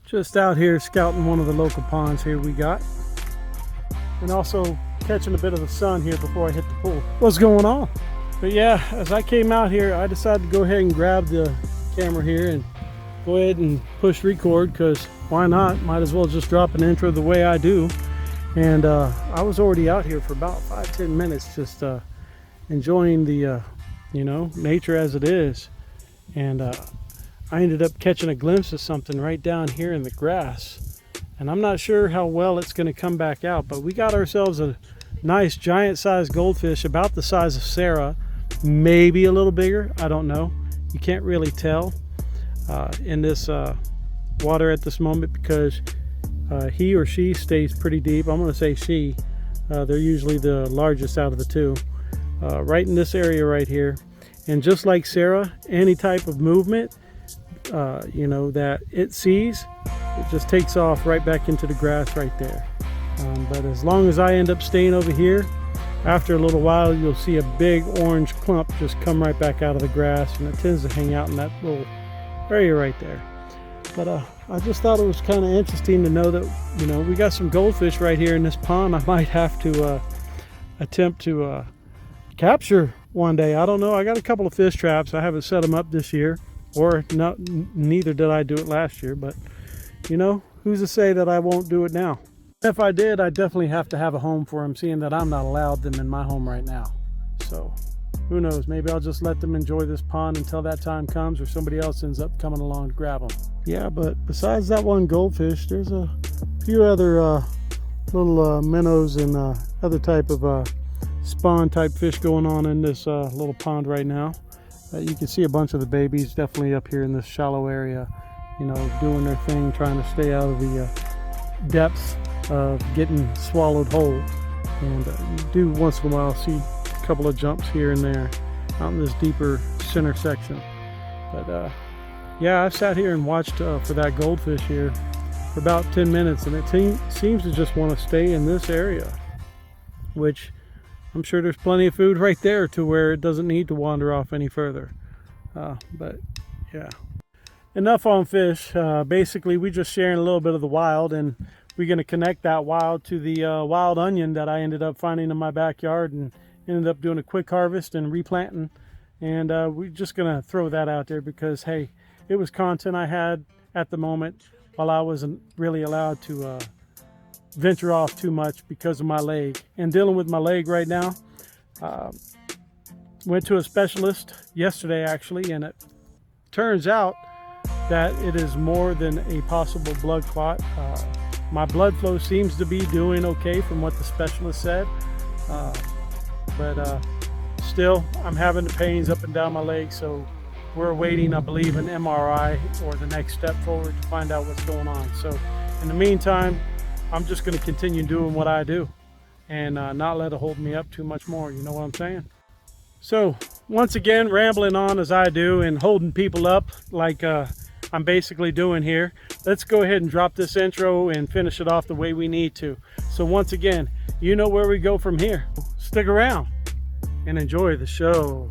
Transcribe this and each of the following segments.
Just out here scouting one of the local ponds here we got, and also catching a bit of the sun here before I hit the pool. What's going on? But yeah, as I came out here, I decided to go ahead and grab the camera here and go ahead and push record, because why not? Might as well just drop an intro the way I do. And I was already out here for about 5-10 minutes, just enjoying the you know, nature as it is. And I ended up catching a glimpse of something right down here in the grass, and I'm not sure how well it's going to come back out, but we got ourselves a nice giant sized goldfish about the size of Sarah, maybe a little bigger, I don't know, you can't really tell in this water at this moment, because he or she stays pretty deep. I'm going to say she. They're usually the largest out of the two, right in this area right here. And just like Sarah, any type of movement you know, that it sees, it just takes off right back into the grass right there. But as long as I end up staying over here, after a little while you'll see a big orange clump just come right back out of the grass, and it tends to hang out in that little area right there. But I just thought it was kind of interesting to know that, you know, we got some goldfish right here in this pond. I might have to attempt to capture one day. I don't know. I got a couple of fish traps. I haven't set them up this year, or neither did I do it last year, but you know, who's to say that I won't do it now? If I did, I definitely have to have a home for them, seeing that I'm not allowed them in my home right now. So who knows, maybe I'll just let them enjoy this pond until that time comes, or somebody else ends up coming along to grab them. Yeah, but besides that one goldfish, there's a few other little minnows and other type of spawn type fish going on in this little pond right now. You can see a bunch of the babies definitely up here in this shallow area, you know, doing their thing, trying to stay out of the depths of getting swallowed whole. And you do once in a while see a couple of jumps here and there out in this deeper center section. But yeah, I've sat here and watched for that goldfish here for about 10 minutes, and it seems to just want to stay in this area, which I'm sure there's plenty of food right there to where it doesn't need to wander off any further. But yeah, enough on fish. Basically, we're just sharing a little bit of the wild, and we're going to connect that wild to the wild onion that I ended up finding in my backyard, and ended up doing a quick harvest and replanting. And we're just going to throw that out there because, hey, it was content I had at the moment while I wasn't really allowed to venture off too much because of my leg. And dealing with my leg right now, went to a specialist yesterday actually, and it turns out that it is more than a possible blood clot. My blood flow seems to be doing okay from what the specialist said, but still I'm having the pains up and down my leg, so we're awaiting, I believe, an MRI or the next step forward to find out what's going on. So in the meantime, I'm just going to continue doing what I do and not let it hold me up too much more. You know what I'm saying? So once again, rambling on as I do and holding people up like I'm basically doing here. Let's go ahead and drop this intro and finish it off the way we need to. So once again, you know where we go from here. Stick around and enjoy the show.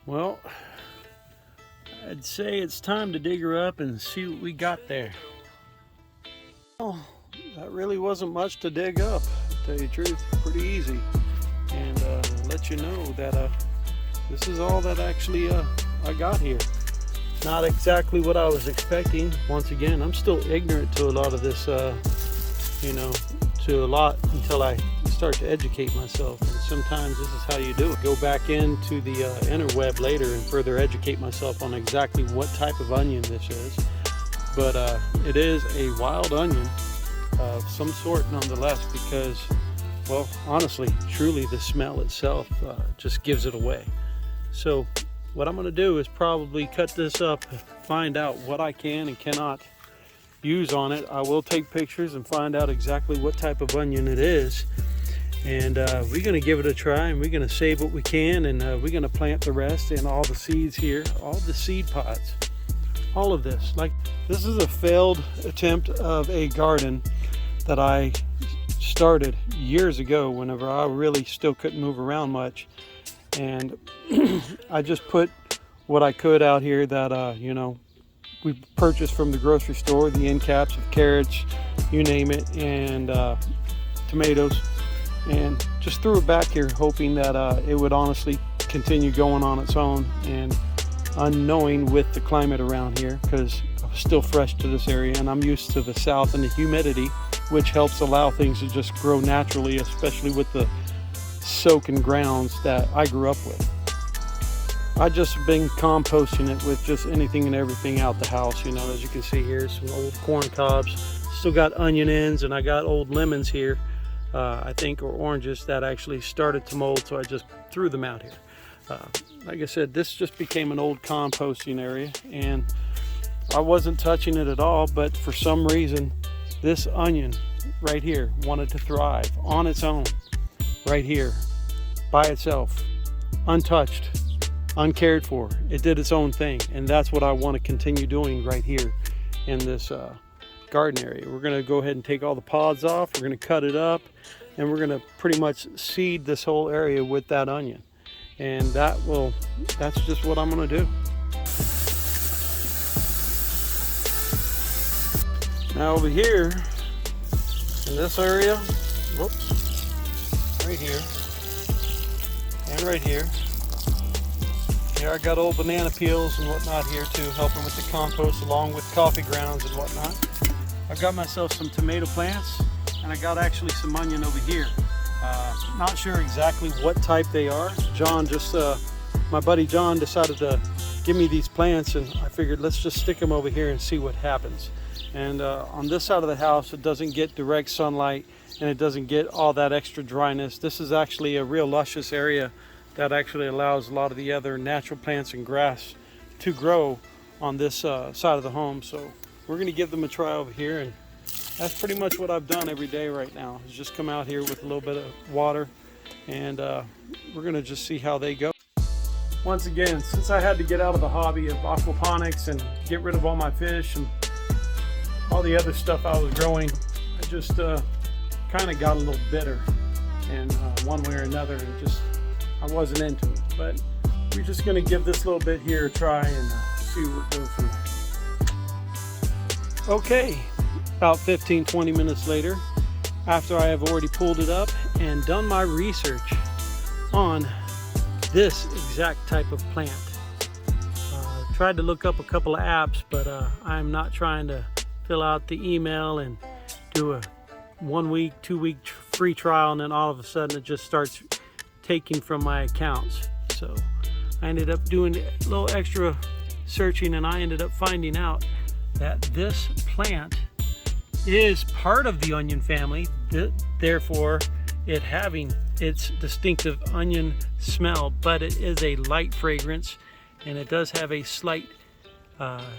Well, I'd say it's time to dig her up and see what we got there. Well, that really wasn't much to dig up, to tell you the truth. Pretty easy. And let you know that this is all that actually I got here. Not exactly what I was expecting. Once again, I'm still ignorant to a lot of this, you know, to a lot until I start to educate myself. And sometimes this is how you do it. Go back into the interweb later and further educate myself on exactly what type of onion this is. But it is a wild onion of some sort nonetheless, because well, honestly, truly, the smell itself just gives it away. So what I'm going to do is probably cut this up, find out what I can and cannot use on it. I will take pictures and find out exactly what type of onion it is. And we're going to give it a try, and we're going to save what we can, and we're going to plant the rest in all the seeds here, all the seed pods, all of this. Like, this is a failed attempt of a garden that I started years ago whenever I really still couldn't move around much. And I just put what I could out here that, you know, we purchased from the grocery store, the end caps of carrots, you name it, and tomatoes. And just threw it back here hoping that it would honestly continue going on its own, and unknowing with the climate around here, because I was still fresh to this area and I'm used to the south and the humidity, which helps allow things to just grow naturally, especially with the soaking grounds that I grew up with. I just been composting it with just anything and everything out the house, you know. As you can see here, some old corn cobs, still got onion ends, and I got old lemons here. I think, or oranges that actually started to mold, so I just threw them out here. Like I said, this just became an old composting area, and I wasn't touching it at all, but for some reason this onion right here wanted to thrive on its own, right here by itself, untouched, uncared for. It did its own thing, and that's what I want to continue doing right here in this garden area. We're going to go ahead and take all the pods off, we're going to cut it up, and we're going to pretty much seed this whole area with that onion. And that's just what I'm going to do. Now over here in this area, whoops, right here and right here, I got old banana peels and whatnot here too, helping with the compost along with coffee grounds and whatnot. I've got myself some tomato plants, and I got actually some onion over here. Not sure exactly what type they are. John just, my buddy John decided to give me these plants, and I figured let's just stick them over here and see what happens. And on this side of the house, it doesn't get direct sunlight, and it doesn't get all that extra dryness. This is actually a real luscious area that actually allows a lot of the other natural plants and grass to grow on this side of the home. So we're going to give them a try over here, and that's pretty much what I've done every day right now, is just come out here with a little bit of water, and we're going to just see how they go. Once again, since I had to get out of the hobby of aquaponics and get rid of all my fish and all the other stuff I was growing, I just kind of got a little bitter, and one way or another, and just I wasn't into it. But we're just going to give this little bit here a try and see where it goes from there. Okay, about 15-20 minutes later, after I have already pulled it up and done my research on this exact type of plant. Tried to look up a couple of apps, but I'm not trying to fill out the email and do a 1 week, 2 week free trial, and then all of a sudden it just starts taking from my accounts. So I ended up doing a little extra searching, and I ended up finding out that this plant is part of the onion family, therefore it having its distinctive onion smell, but it is a light fragrance, and it does have a slight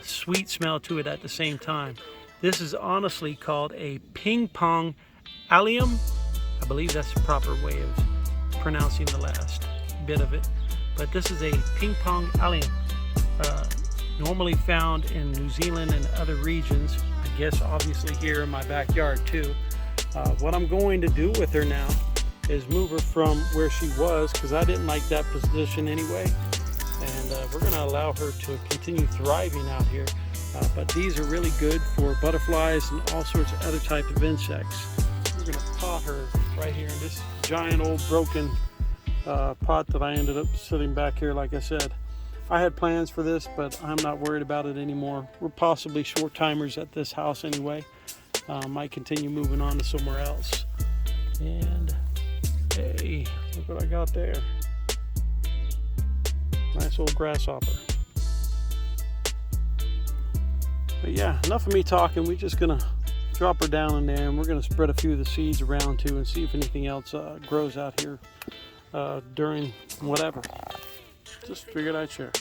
sweet smell to it at the same time. This is honestly called a ping pong allium. I believe that's the proper way of pronouncing the last bit of it, but this is a ping pong allium, normally found in New Zealand and other regions. I guess obviously here in my backyard too. What I'm going to do with her now is move her from where she was, because I didn't like that position anyway, and we're going to allow her to continue thriving out here. But these are really good for butterflies and all sorts of other type of insects. We're going to pot her right here in this giant old broken pot that I ended up sitting back here. Like I said, I had plans for this, but I'm not worried about it anymore. We're possibly short timers at this house anyway. Might continue moving on to somewhere else. And hey, look what I got there. Nice old grasshopper. But yeah, enough of me talking. We're just gonna drop her down in there, and we're going to spread a few of the seeds around too and see if anything else grows out here during whatever. Just figured I'd share.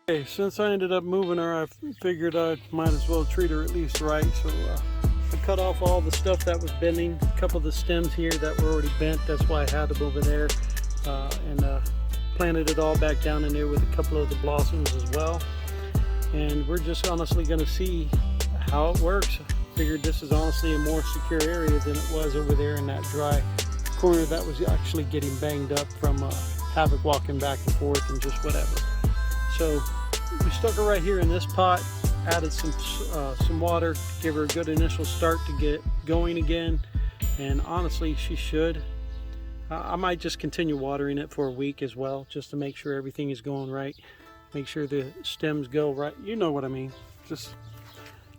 Okay, since I ended up moving her, I figured I might as well treat her at least right. So I cut off all the stuff that was bending, a couple of the stems here that were already bent. That's why I had to move it there, and planted it all back down in there with a couple of the blossoms as well. And we're just honestly going to see how it works. Figured this is honestly a more secure area than it was over there in that dry corner that was actually getting banged up from Havoc walking back and forth and just whatever. So we stuck her right here in this pot, added some water, give her a good initial start to get going again, and honestly she should. I might just continue watering it for a week as well, just to make sure everything is going right, make sure the stems go right, you know what I mean. Just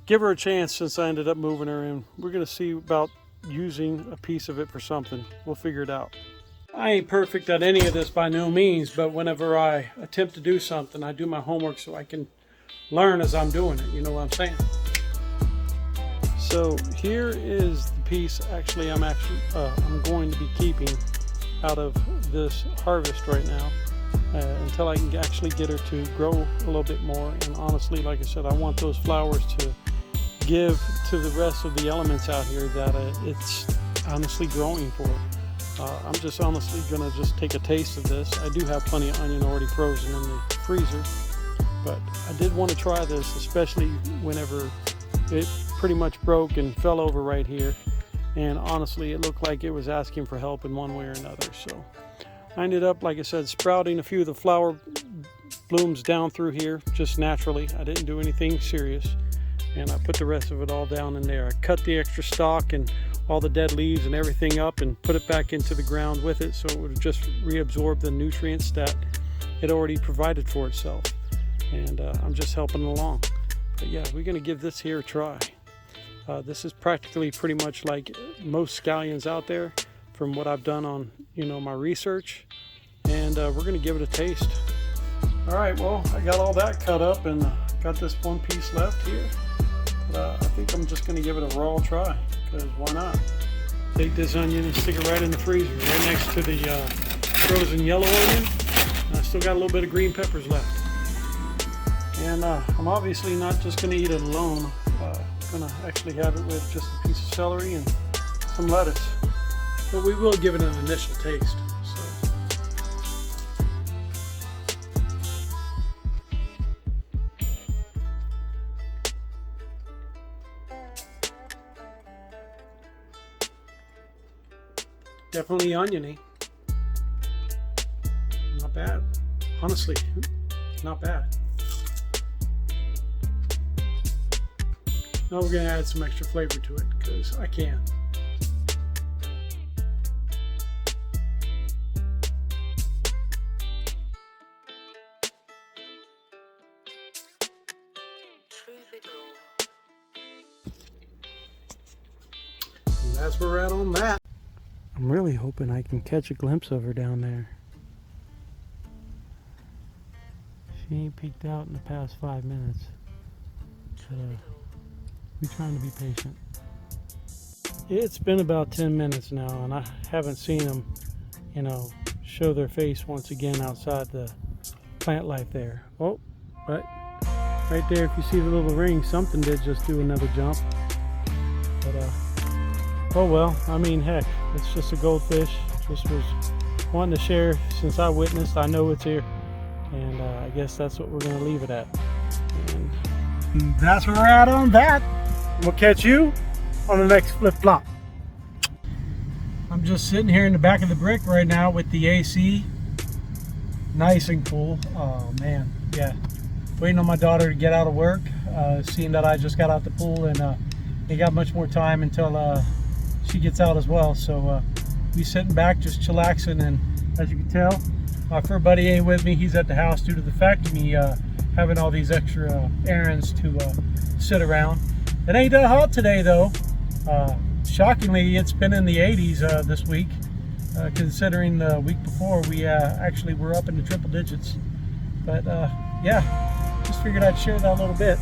give her a chance since I ended up moving her, and we're going to see about using a piece of it for something. We'll figure it out. I ain't perfect at any of this by no means, but whenever I attempt to do something, I do my homework so I can learn as I'm doing it. You know what I'm saying? So here is the piece actually I'm going to be keeping out of this harvest right now until I can actually get her to grow a little bit more. And honestly, like I said, I want those flowers to give to the rest of the elements out here that it's honestly growing for. I'm just honestly gonna just take a taste of this. I do have plenty of onion already frozen in the freezer, but I did want to try this, especially whenever it pretty much broke and fell over right here, and honestly it looked like it was asking for help in one way or another. So I ended up, like I said, sprouting a few of the flower blooms down through here just naturally. I didn't do anything serious, and I put the rest of it all down in there. I cut the extra stalk and all the dead leaves and everything up and put it back into the ground with it, so it would just reabsorb the nutrients that it already provided for itself. And I'm just helping along. But yeah, we're gonna give this here a try. This is practically pretty much like most scallions out there from what I've done on, you know, my research, and we're gonna give it a taste. All right, well, I got all that cut up and got this one piece left here. But I think I'm just gonna give it a raw try, because why not? Take this onion and stick it right in the freezer, right next to the frozen yellow onion. And I still got a little bit of green peppers left. And I'm obviously not just gonna eat it alone. Gonna actually have it with just a piece of celery and some lettuce. But we will give it an initial taste. Definitely oniony. Not bad. Honestly, not bad. Now we're going to add some extra flavor to it, because I can. And that's where we're at on that. I'm really hoping I can catch a glimpse of her down there. She ain't peeked out in the past 5 minutes. But, we're trying to be patient. It's been about 10 minutes now, and I haven't seen them, you know, show their face once again outside the plant life there. Oh, but right there, if you see the little ring, something did just do another jump. But oh well, I mean, heck, it's just a goldfish. Just was wanting to share since I witnessed. I know it's here, and I guess that's what we're going to leave it at. And that's where we're at on that. We'll catch you on the next flip flop. I'm just sitting here in the back of the brick right now with the AC nice and cool. Oh man, yeah. Waiting on my daughter to get out of work. Seeing that I just got out the pool, and ain't got much more time until she gets out as well. So we sitting back just chillaxing, and as you can tell, my fur buddy ain't with me. He's at the house due to the fact of me having all these extra errands to sit around. It ain't that hot today though. Shockingly, it's been in the 80s this week, considering the week before we actually were up in the triple digits. But yeah, just figured I'd share that a little bit.